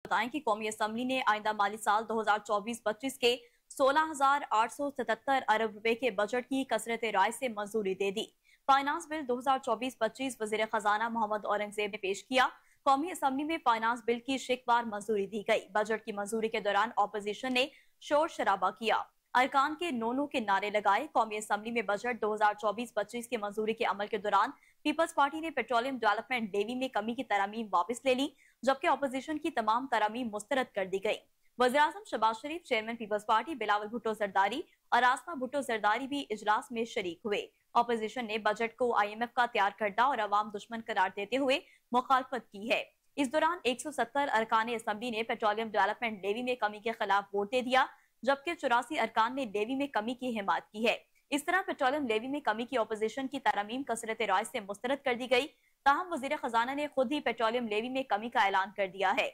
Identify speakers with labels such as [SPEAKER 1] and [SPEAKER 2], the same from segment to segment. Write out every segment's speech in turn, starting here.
[SPEAKER 1] बताएं कि कौमी असम्बली ने आइंदा माली साल 2024-25 के 16,877 अरब रुपए के बजट की कसरत राय से मंजूरी दे दी। फाइनेंस बिल 2024-25 वजीर खजाना मोहम्मद औरंगजेब ने पेश किया। कौमी असम्बली में फाइनेंस बिल की शिकवार मंजूरी दी गई। बजट की मंजूरी के दौरान ऑपोजिशन ने शोर शराबा किया, अरकान के नो के नारे लगाए। कौमी असम्बली में बजट 2024-25 की मंजूरी के अमल के दौरान पीपल्स पार्टी ने पेट्रोलियम डेवलपमेंट लेवी में कमी की तरमीम वापस ले ली, जबकि ऑपोजिशन की तमाम तरमीम मुस्तरद कर दी गई। वज़ीर-ए-आज़म Shehbaz Sharif, chairman peoples party Bilawal Bhutto Zardari और आसमा भुट्टो जरदारी भी इजलास में शरीक हुए। ऑपोजिशन ने बजट को IMF का तैयार करदा और अवाम दुश्मन करार देते हुए मुखालफत की है। इस दौरान 170 अरकान असम्बली ने पेट्रोलियम डेवलपमेंट लेवी में कमी के खिलाफ वोट दे दिया, जबकि 84 अरकान ने लेवी में कमी की हिमायत की है। इस तरह पेट्रोलियम लेवी में कमी की ऑपोजिशन की तरमीम कसरत राय से मुस्तरद कर दी गई। ताहम वजीर खजाना ने खुद ही पेट्रोलियम लेवी में कमी का ऐलान कर दिया है।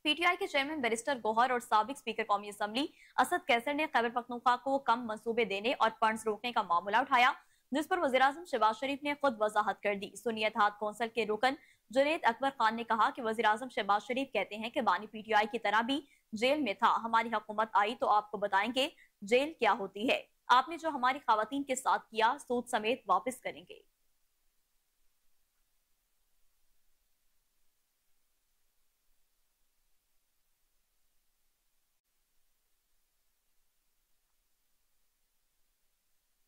[SPEAKER 1] PTI के चेयरमैन बैरिस्टर गोहर और साबिक स्पीकर कौमी असम्बली असद कैसर ने खैबर पख्तूनख्वा को कम मंसूबे देने और फंड्स रोकने का मामला उठाया, जिस पर वज़ीर-ए-आज़म शहबाज शरीफ ने खुद वजाहत कर दी। सुन्नी इत्तेहाद कौंसिल के रुकन जुनैद अकबर खान ने कहा कि वज़ीर-ए-आज़म शहबाज शरीफ कहते हैं कि बानी PTI की तरह भी जेल में था। हमारी हुकूमत आई तो आपको बताएंगे जेल क्या होती है। आपने जो हमारी खवातीन के साथ किया, सूद समेत वापस करेंगे।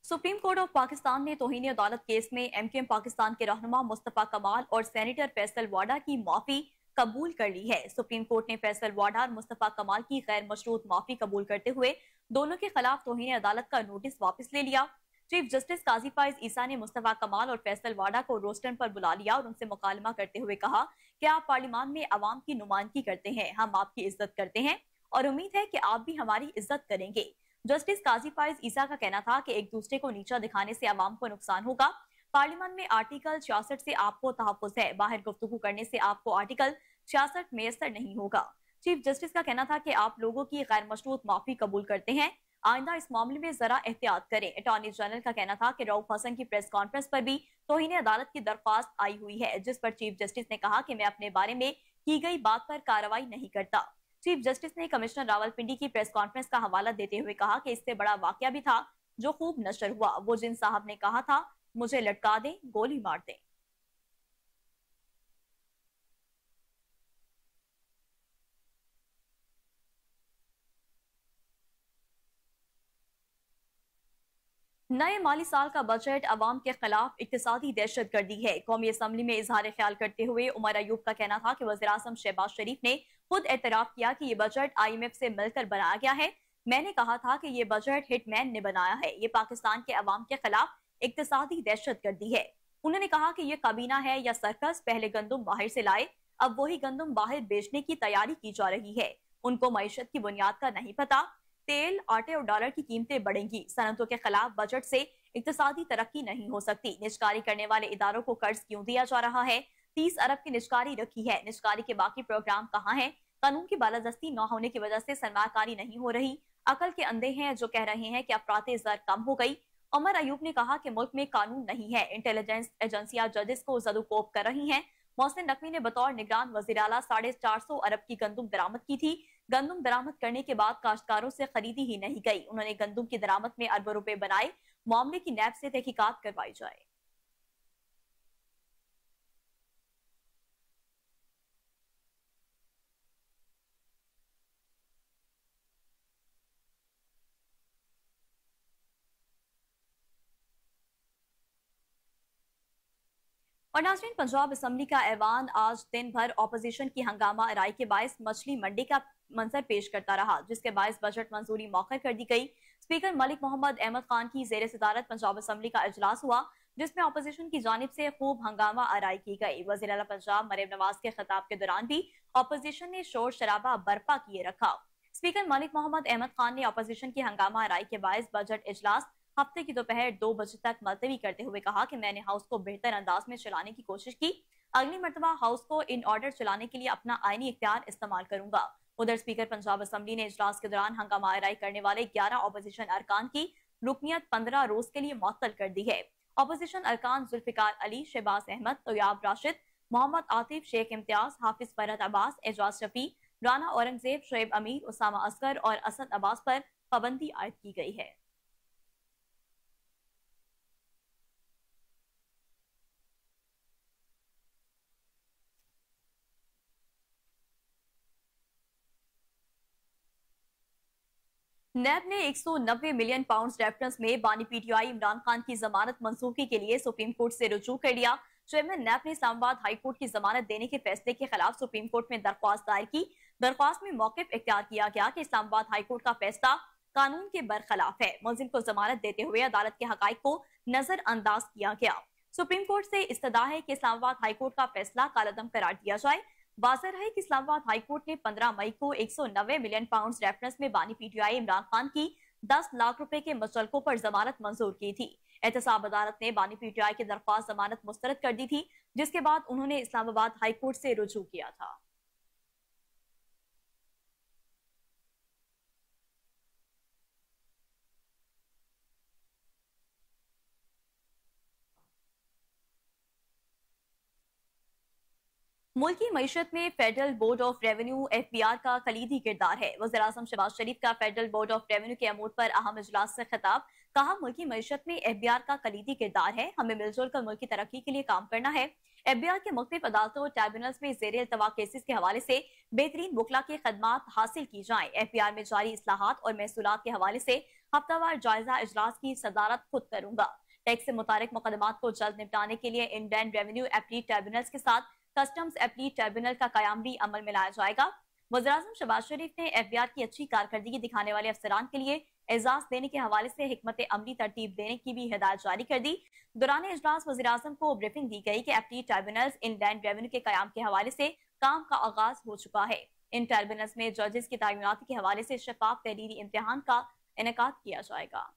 [SPEAKER 1] सुप्रीम कोर्ट ऑफ पाकिस्तान ने तौहीन अदालत केस में MKM पाकिस्तान के रहनुमा मुस्तफा कमाल और सेनेटर फैसल वाडा की माफी कबूल कर ली है। सुप्रीम कोर्ट ने फैसल वाडा और मुस्तफा कमाल की गैर मशरूत माफी कबूल करते हुए दोनों के खिलाफ तौहीन अदालत का नोटिस वापस ले लिया। चीफ जस्टिस काजी फाइज ईसा ने मुस्तफा कमाल और फैसल वाडा को रोस्टन पर बुला लिया और उनसे मुकालमा करते हुए कहा कि आप पार्लियामान में अवाम की नुमाइंदगी करते हैं, हम आपकी इज्जत करते हैं और उम्मीद है कि आप भी हमारी इज्जत करेंगे। जस्टिस काजी फाइज ईसा का कहना था कि एक दूसरे को नीचा दिखाने से अवाम को नुकसान होगा। पार्लियामेंट में आर्टिकल 66 से आपको तहफ्फुज़ है, बाहर गुफ्तगू करने से आपको आर्टिकल 66 मैसर नहीं होगा। चीफ जस्टिस का कहना था कि आप लोगों की गैर मशरूत माफी कबूल करते हैं, आइंदा इस मामले में जरा एहतियात करें। अटॉर्नी जनरल का कहना था कि रऊफ हसन की प्रेस कॉन्फ्रेंस पर भी तौहीन अदालत की दरख्वास्त आई हुई है, जिस पर चीफ जस्टिस ने कहा कि मैं अपने बारे में की गई बात पर कार्रवाई नहीं करता। चीफ जस्टिस ने कमिश्नर रावलपिंडी की प्रेस कॉन्फ्रेंस का हवाला देते हुए कहा कि इससे बड़ा वाकया भी था जो खूब नशर हुआ। वो जिन साहब ने कहा था मुझे लटका दें, गोली मार दें। नए माली साल का बजट अवाम के खिलाफ इक्तिसादी दहशत गर्दी है। कौमी असम्बली में इजहार ख्याल करते हुए उमर अयूब का कहना था कि वज़ीर-ए-आज़म शहबाज शरीफ ने खुद एतराफ किया कि ये बजट IMF से मिलकर बनाया गया है। मैंने कहा था कि ये बजट हिटमैन ने बनाया है, ये पाकिस्तान के अवाम के खिलाफ इक्तिसादी दहशत गर्दी है। उन्होंने कहा कि ये काबीना है या सर्कस, पहले गंदुम बाहर से लाए, अब वही गंदुम बाहर बेचने की तैयारी की जा रही है। उनको मईशत की बुनियाद का नहीं पता। तेल, आटे और डॉलर की कीमतें बढ़ेंगी। सनतों के खिलाफ बजट से इक्तिसादी तरक्की नहीं हो सकती। निजकारी करने वाले इदारों को कर्ज क्यों दिया जा रहा है? 30 अरब की निजकारी रखी है, निजकारी के बाकी प्रोग्राम कहाँ हैं? कानून की बालादस्ती न होने की वजह से सरमाकारी नहीं हो रही। अकल के अंधे हैं जो कह रहे हैं कि अफराते ज़र कम हो गई। उमर अयूब ने कहा कि मुल्क में कानून नहीं है, इंटेलिजेंस एजेंसियां जजेस को जदुकोप कर रही हैं। मोहसिन नकवी ने बतौर निगरान वज़ीर आला 450 अरब की गंदुम बरामद की थी। गंदुम बरामद करने के बाद काश्तकारों से खरीदी ही नहीं गई। उन्होंने गंदुम की दरामद में अरबों रुपए बनाए। मामले की नैब से तहकीकात करवाई जाए। और नाज़रीन, पंजाब असम्बली का ऐवान आज दिन भर ऑपोजिशन की हंगामा आराई के बायस मछली मंडी का मंजर पेश करता रहा, जिसके बायस बजट मंजूरी मौखर कर दी गई। स्पीकर मलिक मोहम्मद अहमद खान की जेर सदारत पंजाब असम्बली का इजलास हुआ, जिसमें ऑपोजिशन की जानिब से खूब हंगामा आराई की गई। वज़ीर आला पंजाब मरीम नवाज के खिताब के दौरान भी ऑपोजिशन ने शोर शराबा बर्पा किए रखा। स्पीकर मलिक मोहम्मद अहमद खान ने ऑपोजिशन की हंगामा आराई के बायस बजट इजलास हफ्ते की दोपहर 2 बजे तक मुलतवी करते हुए कहा कि मैंने हाउस को बेहतर अंदाज में चलाने की कोशिश की। अगली मरतबा हाउस को इन ऑर्डर चलाने के लिए अपना आईनी इख्तियार इस्तेमाल करूंगा। उधर स्पीकर पंजाब असम्बली ने इजलास के दौरान हंगामा आराई करने वाले 11 ऑपोजिशन अरकान की रुकनियत 15 रोज के लिए मुअत्तल कर दी है। ऑपोजिशन अरकान जुल्फिकार अली, शहबाज अहमद, तैयाब राशिद, मोहम्मद आतिफ, शेख इम्तियाज, हाफिज फरहत अब्बास, एजाज शफी, राना औरंगजेब, शोएब अमीर, उसामा असगर और असद अब्बास पर पाबंदी आयद की गई है। नैब ने 190 मिलियन पाउंड रेफरेंस में बानी पीटीआई इमरान खान की जमानत मंसूखी के लिए सुप्रीम कोर्ट से रुजू कर लिया। चेयरमैन नैब ने इस्लामाबाद हाई कोर्ट की जमानत देने के फैसले के खिलाफ सुप्रीम कोर्ट में दरख्वास्त दायर की। दरख्वास्त में मौकिफ इख्तियार किया गया कि इस्लामाबाद हाई कोर्ट का फैसला कानून के बरखिलाफ है। मुलजिम को जमानत देते हुए अदालत के हकाइक को नजरअंदाज किया गया। सुप्रीम कोर्ट से इस्तदा है कि इस्लामाबाद हाई कोर्ट का फैसला कालअदम करार दिया जाए। वाज़ेह रहे कि इस्लामाबाद हाई कोर्ट ने 15 मई को 190 मिलियन पाउंड रेफरेंस में बानी पीटीआई इमरान खान की 10 लाख रुपए के मुचलकों पर जमानत मंजूर की थी। एहतसाब अदालत ने बानी पीटीआई की दरख्वास्त जमानत मुस्तरद कर दी थी, जिसके बाद उन्होंने इस्लामाबाद हाई कोर्ट से रुजू किया था। मुल्की मईशत में federal board of revenue FBR का कलीदी किरदार है। वज़ीर-ए-आज़म शहबाज शरीफ का फेडरल बोर्ड ऑफ रेवेन्यू के अमूर पर अहम इजलास से खिताब। कहा, मुल्की मईशत में FBR का कलीदी किरदार है, हमें मिलजुल कर मुल्क की तरक्की के लिए काम करना है। FBR के मुख्तलिफ अदालतों और ट्राइब्यूनल्स में ज़ेर इल्तवा केसेस के हवाले से बेहतरीन वकला की खदमात हासिल की जाए। FBR में जारी इस्लाहात और महसूलात के हवाले से हफ्तावार जायजा इजलास की सदारत खुद करूंगा। टैक्स से मुतालिक मुकदमात को जल्द निपटाने के लिए इंडियन रेवेन्यू अपीलीट ट्राइब्यूनल्स के साथ कस्टम्स अपीलीट ट्राइब्यूनल का कयाम भी अमल में लाया जाएगा। वज़ीर-ए-आज़म शहबाज शरीफ ने FBR की अच्छी कारकर्दगी दिखाने वाले अफसरान के लिए एजाज देने के हवाले से हिकमत अमली तरतीब देने की भी हिदायत जारी कर दी। दौरान इजलास वज़ीर-ए-आज़म को ब्रीफिंग दी गई कि अपीलीट ट्राइब्यूनल्स इनलैंड रेवेन्यू के कयाम के हवाले से काम का आगाज हो चुका है। इन ट्राइब्यूनल्स में जजेस की तैनाती के हवाले से शफाफ तहरीरी इम्तिहान का इनेकाद किया जाएगा।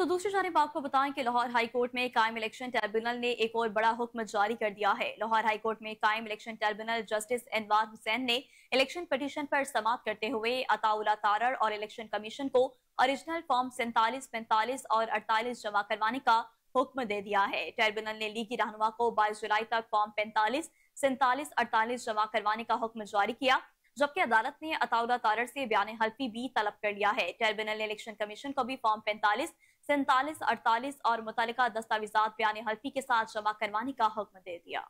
[SPEAKER 1] तो दूसरी जानिब आपको बताएं कि लाहौर हाई कोर्ट में कायम इलेक्शन ट्रिब्यूनल ने एक और बड़ा हुक्म जारी कर दिया है। लाहौर हाई कोर्ट में कायम इलेक्शन ट्रिब्यूनल जस्टिस अनवार हुसैन ने इलेक्शन पिटीशन पर समाअत करते हुए अताउल्ला तारड़ और इलेक्शन कमीशन को ओरिजिनल फॉर्म 47, 45 और 48 जमा करवाने का हुक्म दे दिया है। ट्रिब्यूनल ने लीगी रहनुमा को 22 जुलाई तक फॉर्म 45, 47, 48 जमा करवाने का हुक्म जारी किया, जबकि अदालत ने अताउल्ला तारड़ से बयान हल्फी भी तलब कर लिया है। ट्रिब्यूनल ने इलेक्शन कमीशन को भी फॉर्म 45, 47, 48 और मुतल्लिका दस्तावेजात बयान हल्फी के साथ जमा करवाने का हुक्म दे दिया।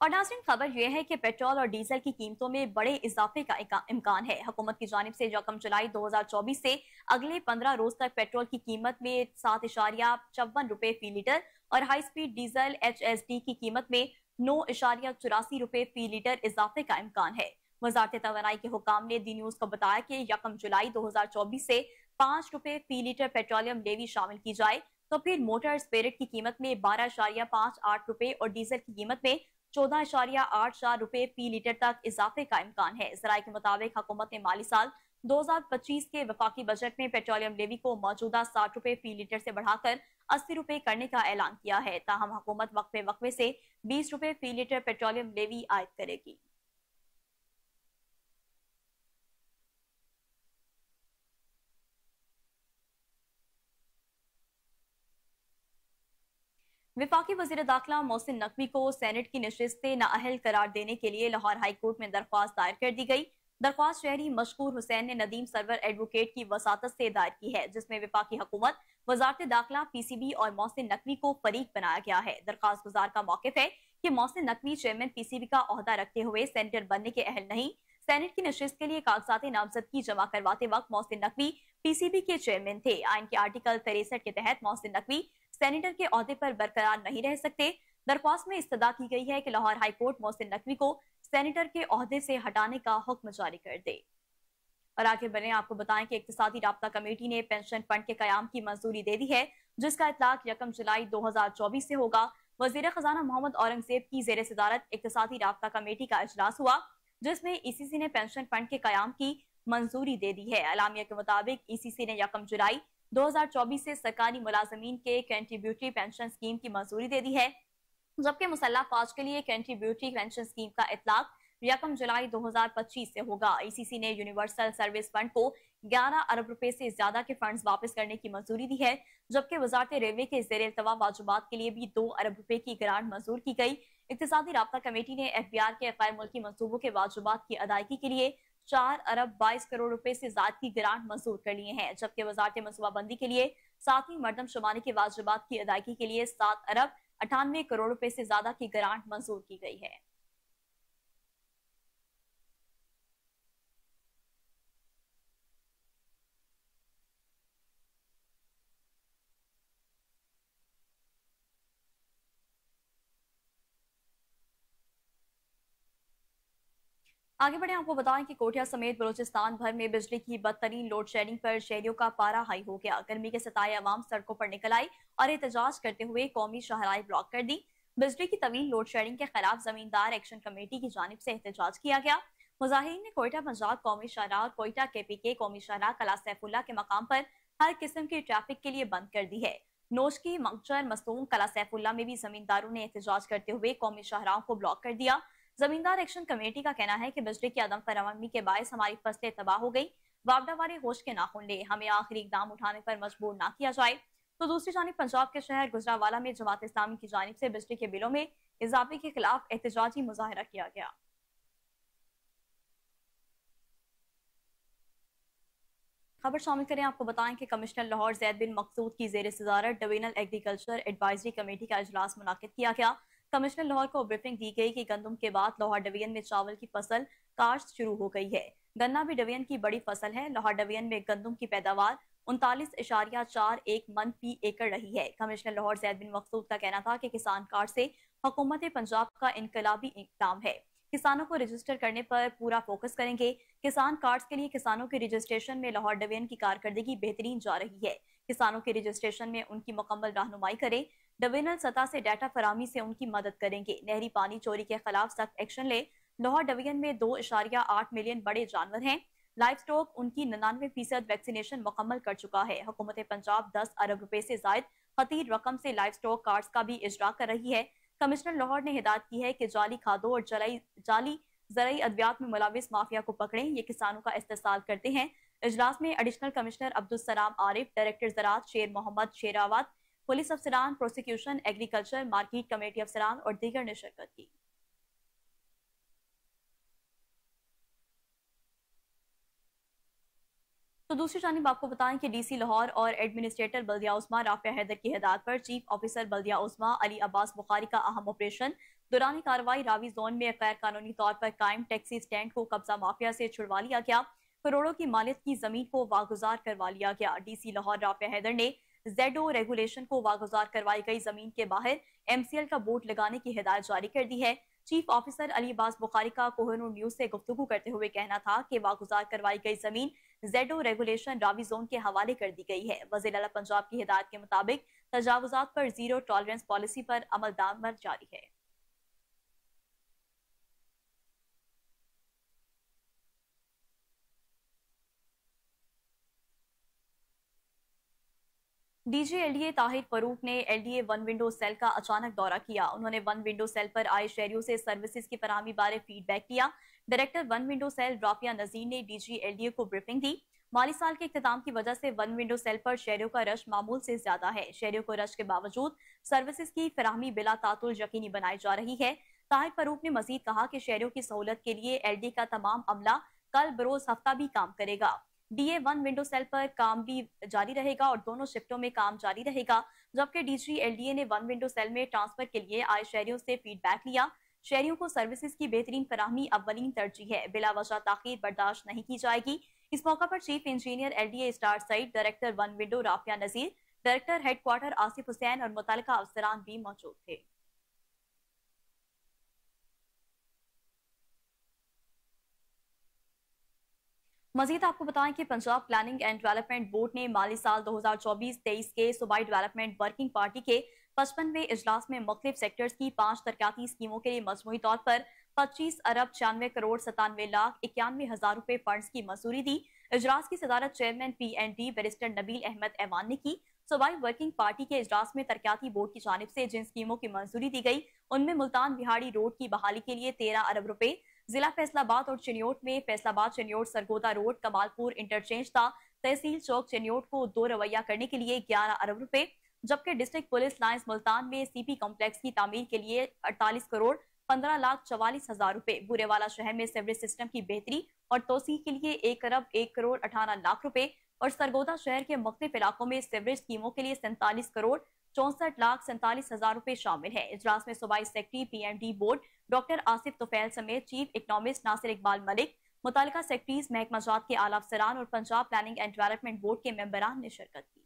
[SPEAKER 1] और नाज़रीन, खबर यह है कि पेट्रोल और डीजल की कीमतों में बड़े इजाफे का इम्कान है। हुकूमत की जानिब से 1 जुलाई 2024 से अगले 15 रोज तक पेट्रोल की कीमत में 7.54 रुपए फी लीटर और हाई स्पीड डीजल HSD की कीमत में 9.84 रुपए फी लीटर इजाफे का इम्कान है। वजारत तवानाई के हुकाम ने दी न्यूज को बताया कि 1 जुलाई 2024 से 5 रुपए फी लीटर पेट्रोलियम लेवी शामिल की जाए तो फिर मोटर स्पिरिट की कीमत में 12.58 रुपए और डीजल की कीमत में 14.84 रुपए फी लीटर तक इजाफे का इम्कान है। जराये के मुताबिक हुकूमत ने माली साल 2025 के वफाकी बजट में पेट्रोलियम लेवी को मौजूदा 60 रुपए फी लीटर से बढ़ाकर 80 रुपए करने का ऐलान किया है। ताहम हुकूमत वक्फे से 20 रुपए फी लीटर पेट्रोलियम लेवी आयद करेगी। विफाकी वजीर दाखिला मोहसिन नकवी को सेनेट की नशिस्तें नाअहल करार देने के लिए लाहौर हाई कोर्ट में दरख्वास्त दायर कर दी गई। दरख्वास्त शहरी मशकूर हुसैन ने नदीम सरवर एडवोकेट की वसातत से दायर की है, जिसमें विफाकी हुकूमत, वजारत दाखिला, PCB और मोहसिन नकवी को फरीक बनाया गया है। दरख्वास्त गुजार का मौकिफ है कि मोहसिन नकवी चेयरमैन PCB का ओहदा रखते हुए सेनेटर बनने के अहल नहीं। सेनेट की नशिस्त के लिए कागजात नामजदगी जमा करवाते वक्त मोहसिन नकवी PCB के चेयरमैन थे। आइन के आर्टिकल 63 के तहत मोहसिन नकवी सेनेटर के ओहदे पर बरकरार नहीं रह सकते। दरख्वास्त में इस्तदा की गई है कि लाहौर हाई कोर्ट मोहसिन नकवी को सेनेटर के ओहदे से हटाने का हुक्म जारी कर दे। और आगे बढ़े, आपको बताएं कि इक्तिसादी राब्ता कमेटी ने पेंशन फंड के कयाम की मंजूरी दे दी है, जिसका इतलाक 1 जुलाई 2024 से होगा। वजीर खजाना मोहम्मद औरंगजेब की जेर सदारत इक्तिसादी राब्ता कमेटी का इजलास हुआ, जिसमें ECC ने पेंशन फंड के कयाम की मंजूरी दे दी है। अलामिया के मुताबिक ECC ने 1 जुलाई 2024 से सरकारी मुलाजमीन के कंट्रीब्यूटरी पेंशन स्कीम की मंजूरी दे दी है। जबकि मुसल्ला फौज के लिए कंट्रीब्यूटरी पेंशन स्कीम का इतलाक 1 जुलाई 2025 से होगा। ईसीसी ने यूनिवर्सल सर्विस फंड को 11 अरब रुपए से ज्यादा के फंड्स वापस करने की मंजूरी दी है, जबकि वजारत रेलवे के जेर इल्तवा वाजुबात के लिए भी 2 अरब रुपए की ग्रांट मंजूर की गई। इक्तिसादी राब्ता कमेटी ने एफबीआर के गैर मुल्की मंसूबों के वाजुबात की अदायगी के लिए 4 अरब 22 करोड़ रुपए से ज्यादा की ग्रांट मंजूर कर लिए हैं, जबकि वजारत मनसूबाबंदी के लिए 7वीं मरदमशुमारी के वाजिबात की अदायगी के लिए 7 अरब 98 करोड़ रुपए से ज्यादा की ग्रांट मंजूर की गई है। आगे बढ़े, आपको बताएं कि कोटिया समेत बलूचिस्तान भर में बिजली की बदतरीन लोड शेडिंग पर शहरियों का पारा हाई हो गया। गर्मी के सताए अवाम सड़कों पर निकल आई और एहतजाज करते हुए कौमी शाहराह ब्लॉक कर दी। बिजली की तवील लोड शेडिंग के खिलाफ जमींदार एक्शन कमेटी की जानिब से एहतजाज किया गया। मुजाहिरीन ने कोयटा पंजाब कौमी शाहराह और कोयटा KPK कौमी शाहराह कला सैफुल्ला के मकाम पर हर किस्म की ट्रैफिक के लिए बंद कर दी है। नोशकी, मकचर, मस्तूम, कला सैफुल्ला में भी जमींदारों ने एहतजाज करते हुए कौमी शाहराहों को ब्लॉक कर दिया। जमींदार एक्शन कमेटी का कहना है कि बिजली की अदम फराहमी के बायस हमारी फसलें तबाह हो गई। वापडा वाले होश के नाखून ले, हमें आखिरी इकदाम उठाने पर मजबूर ना किया जाए। तो दूसरी जानिब पंजाब के शहर गुजरावाला में जमात इस्लामी की जानिब से बिजली के बिलों में इजाफे के खिलाफ एहतजाजी मुजाहरा किया गया। खबर शामिल करें, आपको बताएं कि कमिश्नर लाहौर जैद बिन मकसूद की जेर सदारत डिवीजनल एग्रीकल्चर एडवाइजरी कमेटी का इजलास मुनाकिद किया गया। कमिश्नर लाहौर को ब्रीफिंग दी गई कि गंदम के बाद लाहौर डिवीजन में चावल की फसल काश्त शुरू हो गई है। गन्ना भी डिवीजन की बड़ी फसल है। लाहौर डिवीजन में गंदम की पैदावार 39.41 मन फी एकड़ रही है। कमिश्नर लाहौर जैद बिन मकसूद का कहना था कि किसान कार्ड से हुकूमत पंजाब का इनकलाबी इक़दाम है। किसानों को रजिस्टर करने पर पूरा फोकस करेंगे। किसान कार्ड्स के लिए किसानों के रजिस्ट्रेशन में लाहौर डिवीजन की कारकर्दगी बेहतरीन जा रही है। किसानों के रजिस्ट्रेशन में उनकी मुकम्मल रहनुमाई करें। डिवीजनल सतह से डाटा फरामी से उनकी मदद करेंगे। नहरी पानी चोरी के खिलाफ सख्त एक्शन ले। लाहौर डिवीजन में 2.8 मिलियन बड़े जानवर हैं। लाइफ स्टॉक उनकी 99% वैक्सीनेशन मुकम्मल कर चुका है। हुकूमत पंजाब 10 अरब रुपए से जायद खतीर रकम से लाइफ स्टॉक कार्ड्स का भी इजरा कर रही है। कमिश्नर लाहौर ने हिदायत की है कि जाली खादों और जाली ज़रूरी अद्वियात में मुलविस माफिया को पकड़ें। ये किसानों का इस्तेसाल करते हैं। इजलास में additional commissioner Abdul Salam Arif, director ज़राअत शेर मोहम्मद शेरावत, पुलिस अफसरान, प्रोसिक्यूशन, एग्रीकल्चर, मार्केट कमेटी अफसरान और दीगर ने शिरकत की। तो दूसरी जानिब आपको बताएं कि DC लाहौर और एडमिनिस्ट्रेटर बल्दिया उस्मा राफिया हैदर की हिदायत पर चीफ ऑफिसर बल्दिया उस्मा अली अब्बास बुखारी का अहम ऑपरेशन दौरान कार्रवाई रावी जोन में गैर कानूनी तौर पर कायम टैक्सी स्टैंड को कब्जा माफिया से छुड़वा लिया गया। करोड़ों की मालियत की जमीन को वागुजार करवा लिया गया। DC लाहौर राफिया हैदर ने ZO रेगुलेशन को वागुजार करवाई गई जमीन के बाहर MCL का बोर्ड लगाने की हिदायत जारी कर दी है। चीफ ऑफिसर अली अब्बास बुखारी का कोहिनूर न्यूज से गुफ्तगू करते हुए कहना था कि वागुजार करवाई गई जमीन ZO रेगुलेशन रावी जोन के हवाले कर दी गई है। वज़ीर आला पंजाब की हिदायत के मुताबिक तजावुजात पर जीरो टॉलरेंस पॉलिसी पर अमल दामद जारी है। DG LDA ताहिर फरूक ने LDA वन विंडो सेल का अचानक दौरा किया। उन्होंने वन विंडो सेल पर आए शहरियों से सर्विसेज की फराहमी बारे फीडबैक लिया। Director one window cell Rafia Nazir ने DG LDA को ब्रीफिंग दी। माली साल के इख्तिताम की वजह से वन विंडो सेल पर शहरियों का रश मामूल से ज्यादा है। शहरियों को रश के बावजूद सर्विसेज की फराहमी बिला तातुल यकीनी बनाई जा रही है। ताहिर फरूक ने मजीद कहा कि शहरियों की सहूलत के लिए LDA का तमाम अमला कल बरोज हफ्ता भी काम करेगा। DA वन विंडो सेल पर काम भी जारी रहेगा और दोनों शिफ्टों में काम जारी रहेगा। जबकि DG LDA ने वन विंडो सेल में ट्रांसफर के लिए आए शहरियों से फीडबैक लिया। शहरियों को सर्विसेज की बेहतरीन फराहमी अव्वलीन तरजीह है। बिला वजह ताखीर बर्दाश्त नहीं की जाएगी। इस मौका पर चीफ इंजीनियर LDA स्टार साइट, director one window Rafia Nazir, director headquarter Asif Hussain और मुतल्लिका अफसरान भी मौजूद थे। मजीद आपको बताएं कि Punjab planning and development board ने माली साल 2024-23 के सूबाई डेवलपमेंट वर्किंग पार्टी के 55वें इजलास में मुख्तलिफ सेक्टर्स की 5 तरक्याती स्कीमों के लिए मजमूई तौर पर 25 अरब 96 करोड़ 97 लाख 91 हजार रुपए फंड्स की मंजूरी दी। इजलास की सदारत chairman PND barrister Nabeel Ahmad Awan ने की। सूबाई वर्किंग पार्टी के इजलास में तरक्याती बोर्ड की जानिब से जिन स्कीमों की मंजूरी दी गई उनमें मुल्तान बिहाड़ी रोड की बहाली के लिए 13 अरब रुपए, जिला फैसलाबाद और चिन्योट में फैसलाबाद चिन्योट सरगोदा रोड कमालपुर इंटरचेंज था तहसील चौक चिन्योट को 2 रवैया करने के लिए 11 अरब रुपए, जबकि डिस्ट्रिक्ट पुलिस लाइंस मुल्तान में सीपी कॉम्प्लेक्स की तामीर के लिए 48 करोड़ 15,44,000 रुपए, बुरेवाला शहर में सीवरेज सिस्टम की बेहतरी और तोसी के लिए 1 अरब 1 करोड़ 18 लाख रुपए और सरगोदा शहर के मुख्तलिफ इलाकों में सीवरेज स्कीमों के लिए 47 करोड़ 64,47,000 रुपए शामिल है। इजलास में सूबाई secretary PMD board doctor Asif Tufail समेत चीफ इकनॉमिस्ट नासिर इकबाल मलिक, मुतालिका सेक्रेटरीज महकमा जात के आला अफसरान और Punjab planning and development board के मेंबरान ने शिरकत की।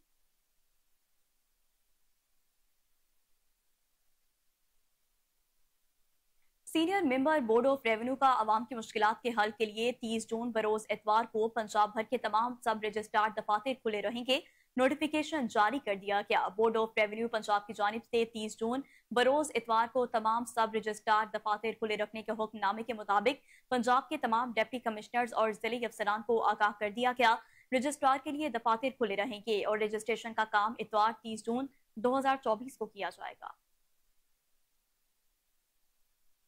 [SPEAKER 1] Senior member board of revenue का अवाम की मुश्किलात के हल के लिए 30 जून बरोज एतवार को पंजाब भर के तमाम सब रजिस्ट्रार दफातर खुले रहेंगे। नोटिफिकेशन जारी कर दिया गया। बोर्ड ऑफ रेवेन्यू पंजाब की जानिब से 30 जून बरोज इतवार को तमाम सब रजिस्ट्रार दफातर खुले रखने के हुक्मनामे के मुताबिक पंजाब के तमाम डिप्टी कमिश्नर्स और जिले अफसरान को आगाह कर दिया गया। रजिस्ट्रार के लिए दफातर खुले रहेंगे और रजिस्ट्रेशन का काम इतवार 30 जून 2024 को किया जाएगा।